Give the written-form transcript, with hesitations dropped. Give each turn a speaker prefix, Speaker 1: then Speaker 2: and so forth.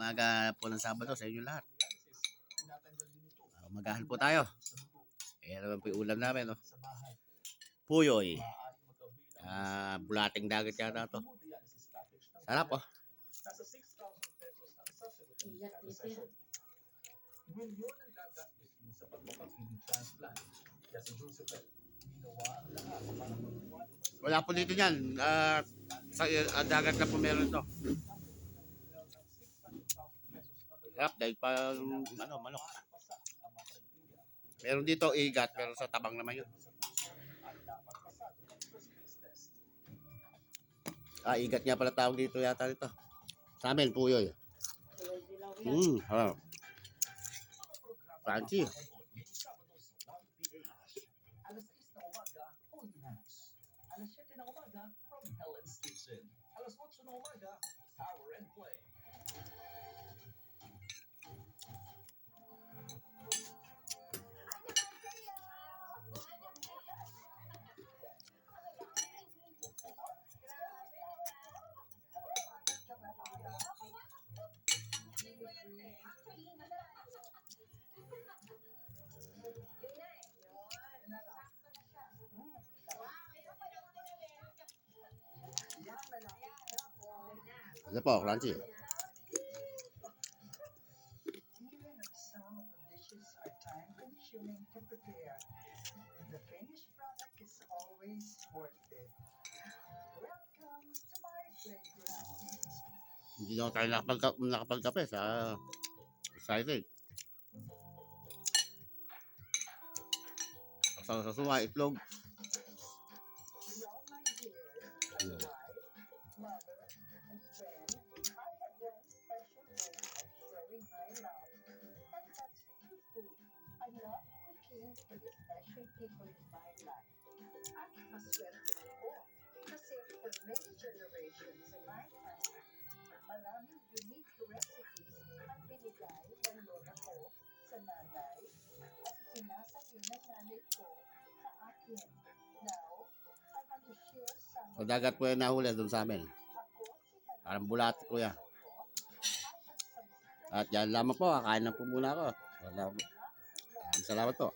Speaker 1: umaga po ng Sabado sa inyo lahat. Umagahan po tayo. Ayan naman po yung ulam namin. No? Puyoy. Bulating dagat yata to. Sarap oh. Wala po dito yan. Sa dagat na po meron ito. Sarap dahil pa manok. Meron dito igat pero sa tabang naman yun. Igat nga pala tawag dito yata dito. Sa amin puyoy. Harap. Crunchy.
Speaker 2: Alas 7 ng umaga from Helen's Kitchen. Alas 8 ng umaga, Power and Play.
Speaker 1: Ano po, crunchy.
Speaker 2: Even some of the dishes are time-consuming to prepare, the finished product is always worth it. Welcome to my playground.
Speaker 1: Hindi na tayo nakapagkape sa excited. Sa suwa, itlog.
Speaker 2: To all my dears, as a wife, mother, and friend, I have one special way of showing my love, and that's through food. I love cooking for the special people in my life. At maswerte ako kasi for many generations in my family, maraming unique recipes ang binigay ng lola ko sa nanay at pinasa din ng nanay ko sa akin. Now, I want to share some
Speaker 1: Sa dagat po yung nahuli doon sa amin. Parang bulat po yan. At yan lamang po, kakain na po muna ako. Salamat po.